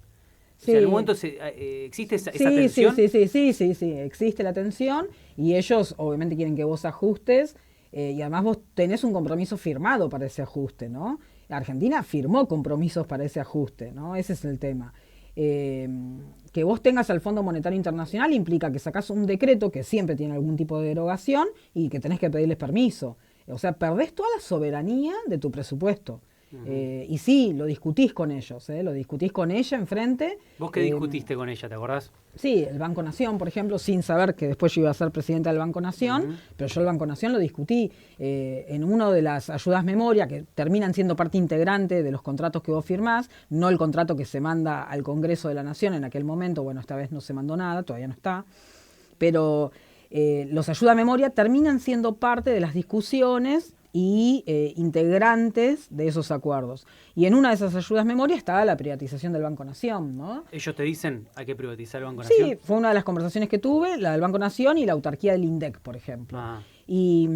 Sí. O sea, en un momento existe esa tensión. Sí, existe la tensión y ellos obviamente quieren que vos ajustes y además vos tenés un compromiso firmado para ese ajuste, ¿no? Argentina firmó compromisos para ese ajuste, ¿no? Ese es el tema. Que vos tengas al Fondo Monetario Internacional implica que sacás un decreto que siempre tiene algún tipo de derogación y que tenés que pedirles permiso. O sea, perdés toda la soberanía de tu presupuesto. Y sí, lo discutís con ellos, lo discutís con ella enfrente. ¿Vos qué discutiste con ella, te acordás? Sí, el Banco Nación, por ejemplo, sin saber que después yo iba a ser presidenta del Banco Nación, pero yo el Banco Nación lo discutí en uno de las ayudas memoria que terminan siendo parte integrante de los contratos que vos firmás, no el contrato que se manda al Congreso de la Nación en aquel momento. Bueno, esta vez no se mandó nada, todavía no está, pero los ayuda memoria terminan siendo parte de las discusiones y integrantes de esos acuerdos. Y en una de esas ayudas memoria estaba la privatización del Banco Nación, ¿no? ¿Ellos te dicen hay que privatizar el Banco Nación? Sí, fue una de las conversaciones que tuve, la del Banco Nación y la autarquía del INDEC, por ejemplo. Y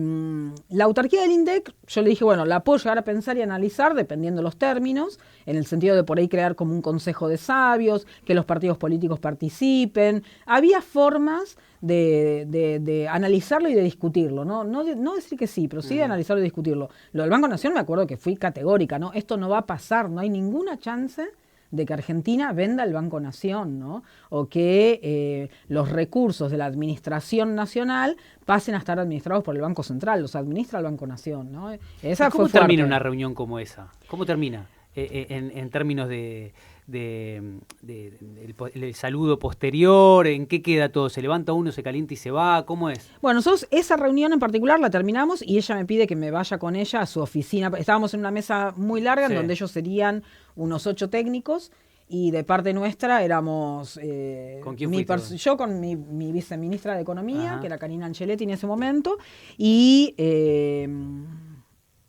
la autarquía del INDEC, yo le dije, bueno, la puedo llegar a pensar y analizar dependiendo de los términos, en el sentido de por ahí crear como un consejo de sabios, que los partidos políticos participen. Había formas de analizarlo y de discutirlo, ¿no? No decir que sí, pero sí de analizarlo y discutirlo. Lo del Banco Nación me acuerdo que fui categórica, ¿no? Esto no va a pasar, no hay ninguna chance de que Argentina venda el Banco Nación, ¿no? O que los recursos de la administración nacional pasen a estar administrados por el Banco Central, los administra el Banco Nación, ¿no? Esa ¿Cómo fue termina fuerte. una reunión como esa? ¿Cómo termina? En términos del saludo posterior, ¿en qué queda todo? ¿Se levanta uno, se calienta y se va? ¿Cómo es? Bueno, nosotros esa reunión en particular la terminamos y ella me pide que me vaya con ella a su oficina. Estábamos en una mesa muy larga Sí. en donde ellos serían unos 8 técnicos y de parte nuestra éramos ¿Con quién fuiste? yo con mi viceministra de Economía, Ajá. que era Karina Ancelotti en ese momento, y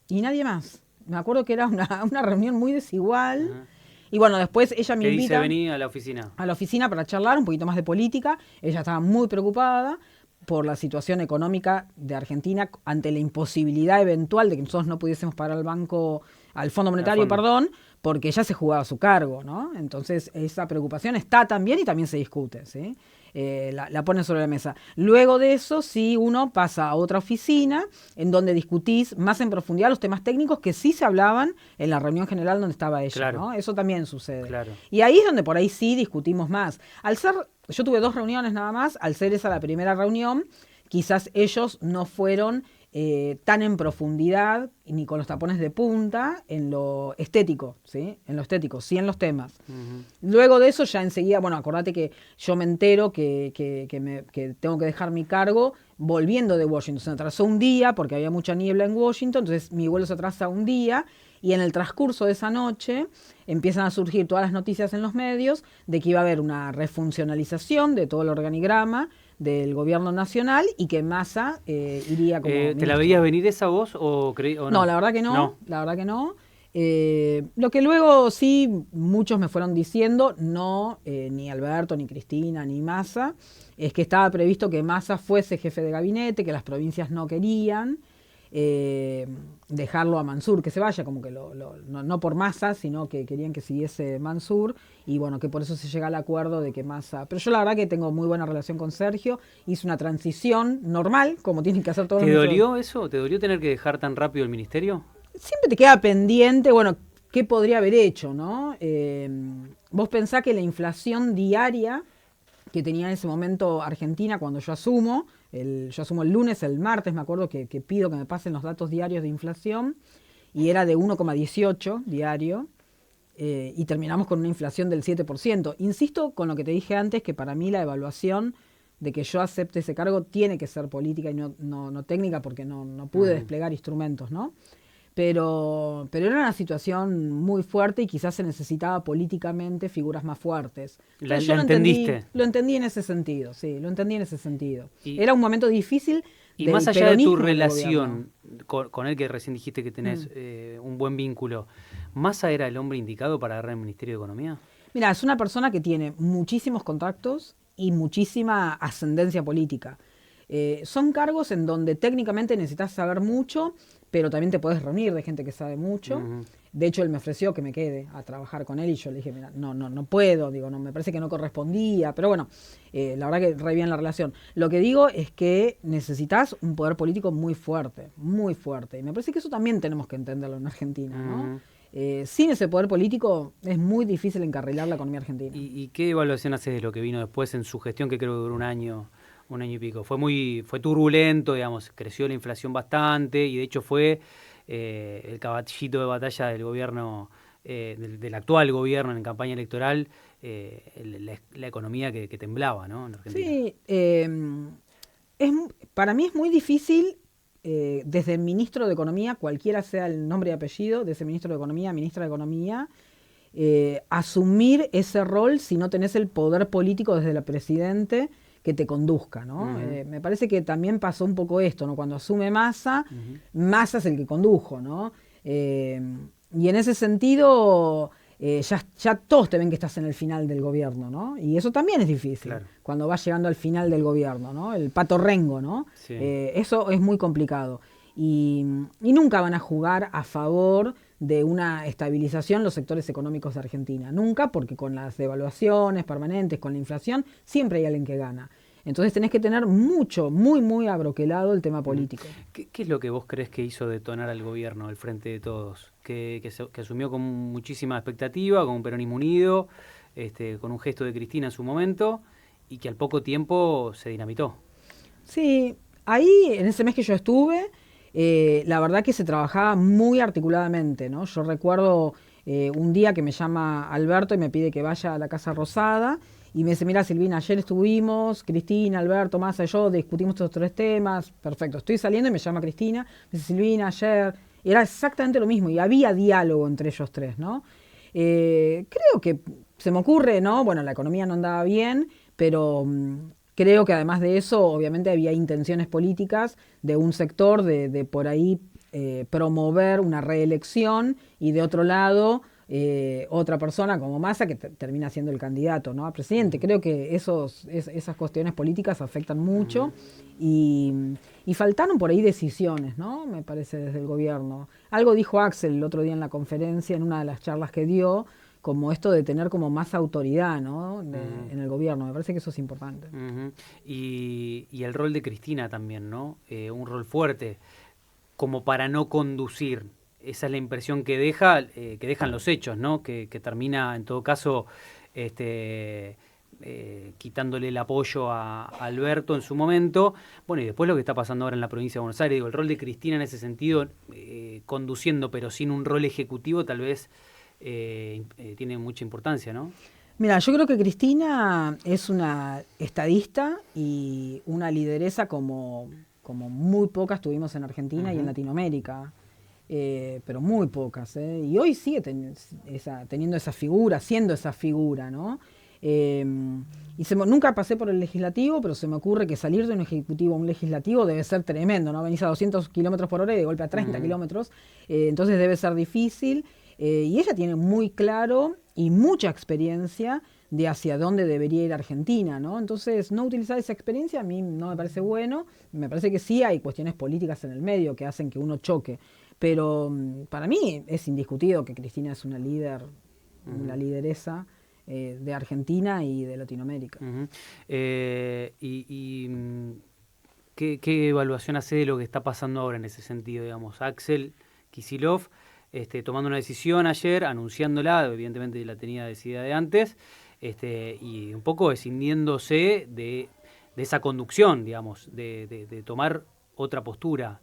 nadie más. Me acuerdo que era una reunión muy desigual. Ajá. Y bueno, después ella me ¿Qué dice invita venir a la oficina? a la oficina para charlar un poquito más de política. Ella estaba muy preocupada por la situación económica de Argentina ante la imposibilidad eventual de que nosotros no pudiésemos pagar al Fondo Monetario, perdón, porque ella se jugaba su cargo, ¿no? Entonces esa preocupación está también y también se discute, ¿sí? La pone sobre la mesa. Luego de eso, sí, uno pasa a otra oficina en donde discutís más en profundidad los temas técnicos que sí se hablaban en la reunión general donde estaba ella, Claro. ¿no? Eso también sucede. Claro. Y ahí es donde por ahí sí discutimos más. Yo tuve 2 reuniones nada más, al ser esa la primera reunión, quizás ellos no fueron tan en profundidad ni con los tapones de punta en lo estético, ¿sí? En lo estético, sí en los temas. Uh-huh. Luego de eso ya enseguida, bueno, acordate que yo me entero que tengo que dejar mi cargo volviendo de Washington. Se atrasó un día porque había mucha niebla en Washington, entonces mi vuelo se atrasa un día y en el transcurso de esa noche empiezan a surgir todas las noticias en los medios de que iba a haber una refuncionalización de todo el organigrama del gobierno nacional y que Massa iría como ¿Te ministro. la veías venir esa voz o no? No, la verdad que no. La verdad que no. Lo que luego sí muchos me fueron diciendo, no ni Alberto, ni Cristina, ni Massa, es que estaba previsto que Massa fuese jefe de gabinete, que las provincias no querían dejarlo a Mansur, que se vaya, como que no por Massa, sino que querían que siguiese Mansur, y bueno, que por eso se llega al acuerdo de que Massa... Pero yo la verdad que tengo muy buena relación con Sergio, hice una transición normal, como tienen que hacer todos los... ¿Te dolió eso? ¿Te dolió tener que dejar tan rápido el ministerio? Siempre te queda pendiente, bueno, ¿qué podría haber hecho, no? Vos pensás que la inflación diaria que tenía en ese momento Argentina cuando yo asumo el lunes, el martes me acuerdo que pido que me pasen los datos diarios de inflación y era de 1,18 diario y terminamos con una inflación del 7%. Insisto con lo que te dije antes, que para mí la evaluación de que yo acepte ese cargo tiene que ser política y no técnica, porque no pude desplegar instrumentos, ¿no? Pero era una situación muy fuerte y quizás se necesitaba políticamente figuras más fuertes. ¿La Yo entendiste? Lo entendí en ese sentido, sí, lo entendí en ese sentido. Y, era un momento difícil. Y más allá de tu relación con él, que recién dijiste que tenés un buen vínculo, ¿Massa era el hombre indicado para agarrar el Ministerio de Economía? Mira, es una persona que tiene muchísimos contactos y muchísima ascendencia política. Son cargos en donde técnicamente necesitas saber mucho, pero también te puedes reunir de gente que sabe mucho. Uh-huh. De hecho, él me ofreció que me quede a trabajar con él y yo le dije, mira, no puedo, digo, no, me parece que no correspondía, pero bueno, la verdad que re bien la relación. Lo que digo es que necesitas un poder político muy fuerte, y me parece que eso también tenemos que entenderlo en Argentina, ¿no? Sin ese poder político es muy difícil encarrilar la economía argentina. ¿Y qué evaluación haces de lo que vino después en su gestión, que creo que duró un año y pico? Fue turbulento, digamos, creció la inflación bastante y de hecho fue el caballito de batalla del gobierno, del actual gobierno en campaña electoral, la economía que temblaba, ¿no? En Argentina. Sí, para mí es muy difícil, desde el ministro de Economía, cualquiera sea el nombre y apellido de ese ministro de Economía, ministra de Economía, asumir ese rol si no tenés el poder político desde el presidente que te conduzca, ¿no? Uh-huh. Me parece que también pasó un poco esto, ¿no? Cuando asume Massa, uh-huh, Massa es el que condujo, ¿no? Y en ese sentido, ya todos te ven que estás en el final del gobierno, ¿no? Y eso también es difícil, claro, cuando vas llegando al final del gobierno, ¿no? El pato rengo, ¿no? Sí. Eso es muy complicado. Y nunca van a jugar a favor de una estabilización los sectores económicos de Argentina. Nunca, porque con las devaluaciones permanentes, con la inflación, siempre hay alguien que gana. Entonces tenés que tener muy abroquelado el tema político. ¿Qué es lo que vos crees que hizo detonar al gobierno, al Frente de Todos? que asumió con muchísima expectativa, con un peronismo unido, con un gesto de Cristina en su momento, y que al poco tiempo se dinamitó. Sí, ahí en ese mes que yo estuve, la verdad que se trabajaba muy articuladamente, ¿no? Yo recuerdo un día que me llama Alberto y me pide que vaya a la Casa Rosada y me dice, mira Silvina, ayer estuvimos, Cristina, Alberto, Massa y yo discutimos estos 3 temas, perfecto, estoy saliendo y me llama Cristina, me dice Silvina, ayer, y era exactamente lo mismo y había diálogo entre ellos tres, ¿no? Creo que se me ocurre, ¿no? Bueno, la economía no andaba bien, pero creo que además de eso, obviamente había intenciones políticas de un sector de por ahí promover una reelección y de otro lado otra persona como Massa que termina siendo el candidato, ¿no? A presidente. Creo que esas cuestiones políticas afectan mucho y faltaron por ahí decisiones, ¿no? Me parece desde el gobierno. Algo dijo Axel el otro día en la conferencia, en una de las charlas que dio, como esto de tener como más autoridad, ¿no? En el gobierno. Me parece que eso es importante. Y el rol de Cristina también, ¿no? Un rol fuerte, como para no conducir. Esa es la impresión que dejan los hechos, ¿no? Que termina, en todo caso, quitándole el apoyo a Alberto en su momento. Bueno, y después lo que está pasando ahora en la provincia de Buenos Aires. Digo, el rol de Cristina en ese sentido, conduciendo, pero sin un rol ejecutivo, tal vez tiene mucha importancia, ¿no? Mira, yo creo que Cristina es una estadista y una lideresa como muy pocas tuvimos en Argentina y en Latinoamérica, pero muy pocas, ¿eh? Y hoy sigue teniendo esa figura, siendo esa figura, ¿no? Nunca pasé por el legislativo, pero se me ocurre que salir de un ejecutivo a un legislativo debe ser tremendo, ¿no? Venís a 200 kilómetros por hora y de golpe a 30 kilómetros, entonces debe ser difícil. Y ella tiene muy claro y mucha experiencia de hacia dónde debería ir Argentina, ¿no? Entonces, no utilizar esa experiencia a mí no me parece bueno. Me parece que sí hay cuestiones políticas en el medio que hacen que uno choque. Pero para mí es indiscutido que Cristina es una líder, una lideresa de Argentina y de Latinoamérica. ¿Qué evaluación hace de lo que está pasando ahora en ese sentido? Digamos, Axel Kicillof tomando una decisión ayer, anunciándola, evidentemente la tenía decidida de antes, y un poco escindiéndose de esa conducción, digamos, de tomar otra postura.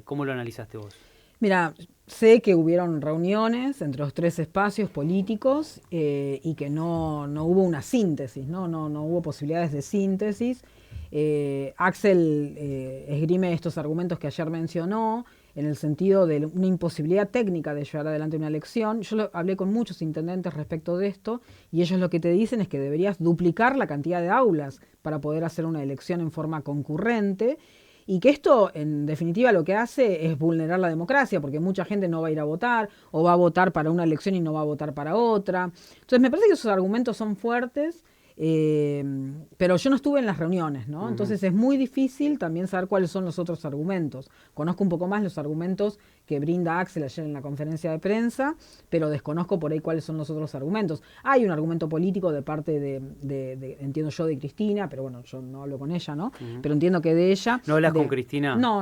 ¿Cómo lo analizaste vos? Mira, sé que hubieron reuniones entre los 3 espacios políticos y que no hubo una síntesis, no hubo posibilidades de síntesis. Axel esgrime estos argumentos que ayer mencionó en el sentido de una imposibilidad técnica de llevar adelante una elección. Yo hablé con muchos intendentes respecto de esto y ellos lo que te dicen es que deberías duplicar la cantidad de aulas para poder hacer una elección en forma concurrente. Y que esto, en definitiva, lo que hace es vulnerar la democracia, porque mucha gente no va a ir a votar, o va a votar para una elección y no va a votar para otra. Entonces, me parece que esos argumentos son fuertes, pero yo no estuve en las reuniones, ¿no? Entonces, es muy difícil también saber cuáles son los otros argumentos. Conozco un poco más los argumentos que brinda Axel ayer en la conferencia de prensa, pero desconozco por ahí cuáles son los otros argumentos. Hay un argumento político de parte entiendo yo, de Cristina, pero bueno, yo no hablo con ella, ¿no? Pero entiendo que de ella... ¿No hablas con Cristina? No.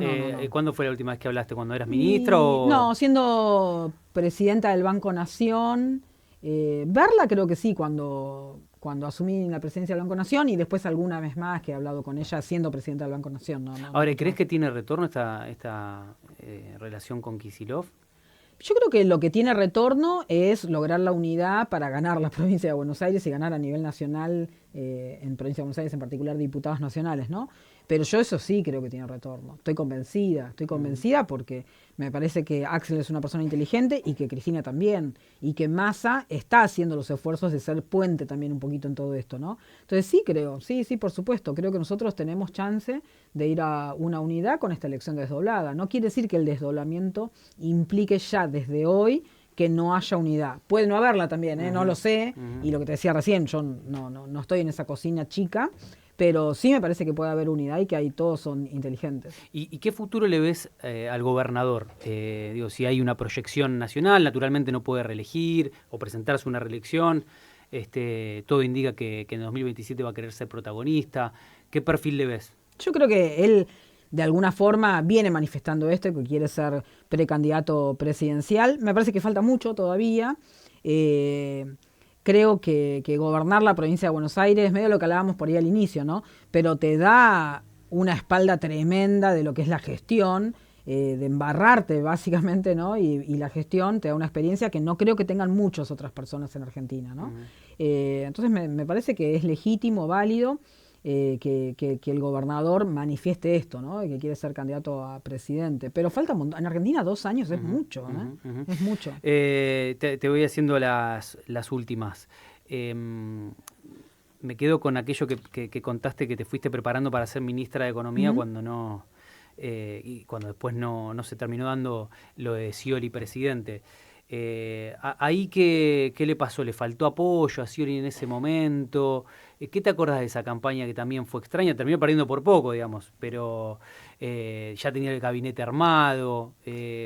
¿Cuándo fue la última vez que hablaste? ¿Cuando eras ministra o...? No, siendo presidenta del Banco Nación. Verla creo que sí, cuando asumí la presidencia del Banco Nación y después alguna vez más que he hablado con ella siendo presidenta del Banco Nación. Ahora, ¿crees que tiene retorno esta relación con Kicillof? Yo creo que lo que tiene retorno es lograr la unidad para ganar la provincia de Buenos Aires y ganar a nivel nacional, en provincia de Buenos Aires en particular, diputados nacionales, ¿no? Pero yo eso sí creo que tiene retorno. Estoy convencida porque me parece que Axel es una persona inteligente y que Cristina también, y que Massa está haciendo los esfuerzos de ser puente también un poquito en todo esto, ¿no? Entonces sí creo, sí, por supuesto, creo que nosotros tenemos chance de ir a una unidad con esta elección desdoblada. No quiere decir que el desdoblamiento implique ya desde hoy que no haya unidad. Puede no haberla también, no lo sé, y lo que te decía recién, yo no estoy en esa cocina chica, pero sí me parece que puede haber unidad y que ahí todos son inteligentes. ¿Y qué futuro le ves al gobernador? Si hay una proyección nacional, naturalmente no puede reelegir o presentarse una reelección. Todo indica que en 2027 va a querer ser protagonista. ¿Qué perfil le ves? Yo creo que él de alguna forma viene manifestando esto, que quiere ser precandidato presidencial. Me parece que falta mucho todavía. Creo que gobernar la provincia de Buenos Aires, medio lo que hablábamos por ahí al inicio, ¿no? Pero te da una espalda tremenda de lo que es la gestión, de embarrarte básicamente, ¿no? Y la gestión te da una experiencia que no creo que tengan muchas otras personas en Argentina, ¿no? Entonces me parece que es legítimo, válido, que el gobernador manifieste esto, ¿no? Y que quiere ser candidato a presidente. Pero falta un montón. En Argentina 2 años es mucho, ¿eh? Es mucho. Te voy haciendo las últimas. Me quedo con aquello que contaste, que te fuiste preparando para ser ministra de Economía cuando no... y cuando después no se terminó dando lo de Scioli presidente. ¿Ahí qué le pasó? ¿Le faltó apoyo a Scioli en ese momento? ¿Qué te acordás de esa campaña que también fue extraña? Terminó perdiendo por poco, digamos, pero ya tenía el gabinete armado,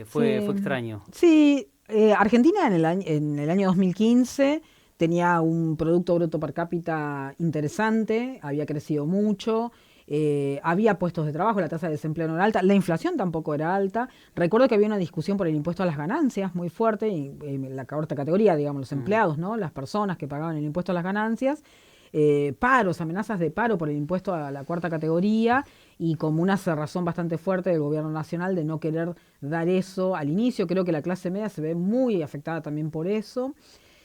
fue extraño. Sí, Argentina en el año 2015 tenía un Producto Bruto Per Cápita interesante, había crecido mucho. Había puestos de trabajo, la tasa de desempleo no era alta, la inflación tampoco era alta. Recuerdo que había una discusión por el impuesto a las ganancias muy fuerte, y la cuarta categoría, digamos, los empleados, ¿no? Las personas que pagaban el impuesto a las ganancias. Paros, amenazas de paro por el impuesto a la cuarta categoría, y como una cerrazón bastante fuerte del gobierno nacional de no querer dar eso al inicio. Creo que la clase media se ve muy afectada también por eso.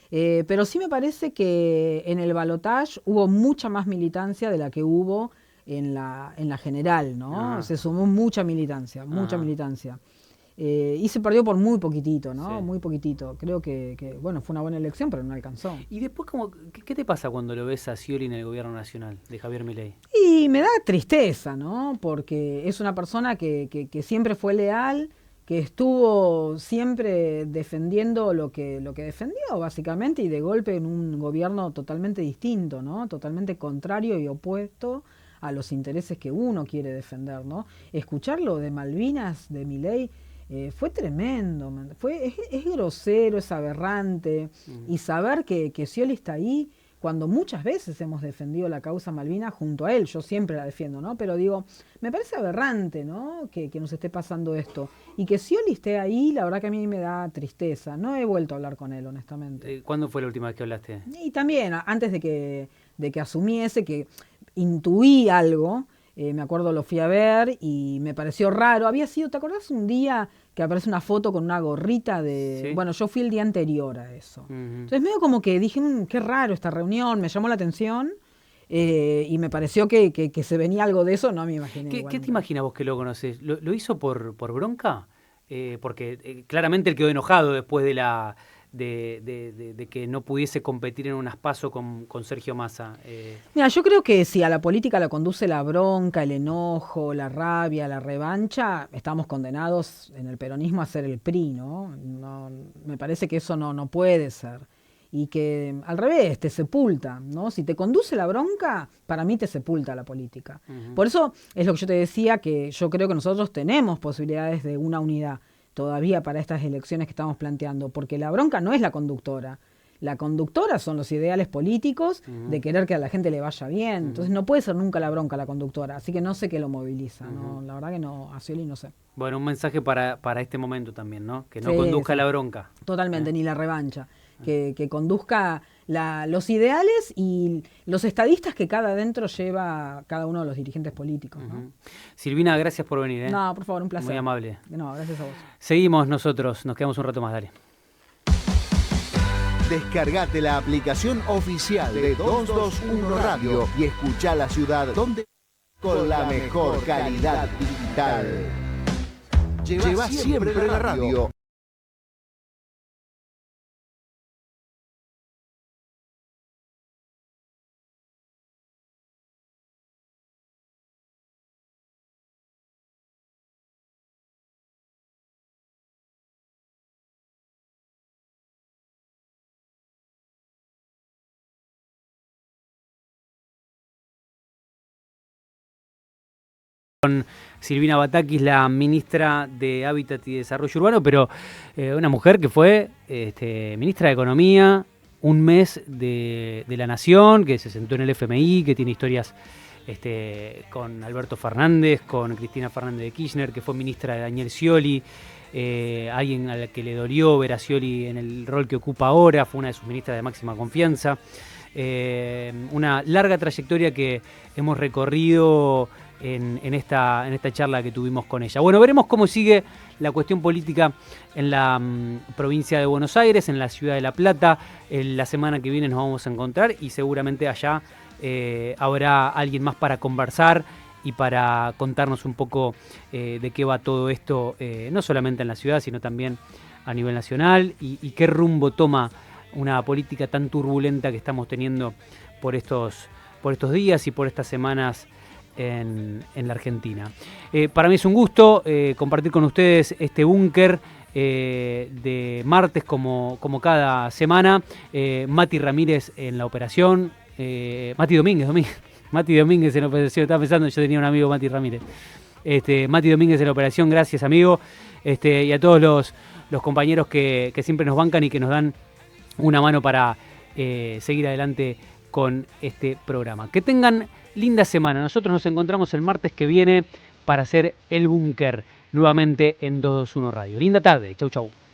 Pero sí me parece que en el balotaje hubo mucha más militancia de la que hubo en la general, ¿no? Se sumó mucha militancia. Y se perdió por muy poquitito, ¿no? Sí. Muy poquitito. Creo que, bueno, fue una buena elección, pero no alcanzó. Y después, ¿qué te pasa cuando lo ves a Scioli en el gobierno nacional de Javier Milei? Y me da tristeza, ¿no? Porque es una persona que siempre fue leal, que estuvo siempre defendiendo lo que defendió, básicamente, y de golpe en un gobierno totalmente distinto, ¿no? Totalmente contrario y opuesto a los intereses que uno quiere defender, ¿no? Escucharlo de Malvinas, de Milei, fue tremendo, es grosero, es aberrante, y saber que Scioli está ahí cuando muchas veces hemos defendido la causa Malvinas junto a él. Yo siempre la defiendo, ¿no? Pero digo, me parece aberrante, ¿no? Que nos esté pasando esto. Y que Scioli esté ahí, la verdad que a mí me da tristeza. No he vuelto a hablar con él, honestamente. ¿Cuándo fue la última vez que hablaste? Y también, antes de que asumiese, que intuí algo. Me acuerdo, lo fui a ver y me pareció raro. Había sido, ¿te acordás un día que aparece una foto con una gorrita de... ¿Sí? Bueno, yo fui el día anterior a eso. Entonces medio como que dije, qué raro esta reunión, me llamó la atención, y me pareció que se venía algo de eso, no me imaginé. ¿Qué te imaginas vos que lo conocés? ¿Lo hizo por bronca? Porque claramente él quedó enojado después de que no pudiese competir en unas PASO con Sergio Massa. Mira, yo creo que si a la política la conduce la bronca, el enojo, la rabia, la revancha, estamos condenados en el peronismo a ser el PRI, ¿no? Me parece que eso no puede ser. Y que al revés, te sepulta, ¿no? Si te conduce la bronca, para mí te sepulta la política. Por eso es lo que yo te decía, que yo creo que nosotros tenemos posibilidades de una unidad todavía para estas elecciones que estamos planteando, porque la bronca no es la conductora. La conductora son los ideales políticos de querer que a la gente le vaya bien. Entonces no puede ser nunca la bronca la conductora. Así que no sé qué lo moviliza. ¿No? La verdad que no, a Scioli no sé. Bueno, un mensaje para este momento también, ¿no? Que no conduzca la bronca. Totalmente, ni la revancha. Que conduzca los ideales y los estadistas que cada adentro lleva cada uno de los dirigentes políticos, ¿no? Silvina, gracias por venir. No, por favor, un placer. Muy amable. No, gracias a vos. Seguimos nosotros, nos quedamos un rato más, dale. Descargate la aplicación oficial de 221 Radio y escucha la ciudad donde con la mejor calidad digital. Lleva siempre la radio. Con Silvina Batakis, la ministra de Hábitat y Desarrollo Urbano, pero una mujer que fue ministra de Economía, un mes de la Nación, que se sentó en el FMI, que tiene historias con Alberto Fernández, con Cristina Fernández de Kirchner, que fue ministra de Daniel Scioli, alguien a la que le dolió ver a Scioli en el rol que ocupa ahora, fue una de sus ministras de máxima confianza. Una larga trayectoria que hemos recorrido en esta charla que tuvimos con ella. Bueno, veremos cómo sigue la cuestión política en la provincia de Buenos Aires, en la ciudad de La Plata. La semana que viene nos vamos a encontrar y seguramente allá habrá alguien más para conversar y para contarnos un poco de qué va todo esto, no solamente en la ciudad, sino también a nivel nacional y qué rumbo toma una política tan turbulenta que estamos teniendo por estos días y por estas semanas en la Argentina. Para mí es un gusto compartir con ustedes este búnker de martes como cada semana. Mati Ramírez en la operación, Mati Domínguez en la operación, estaba pensando, yo tenía un amigo Mati Ramírez. Mati Domínguez en la operación, gracias amigo, y a todos los compañeros que siempre nos bancan y que nos dan una mano para seguir adelante con este programa. Que tengan linda semana. Nosotros nos encontramos el martes que viene para hacer el búnker nuevamente en 221 Radio. Linda tarde. Chau, chau.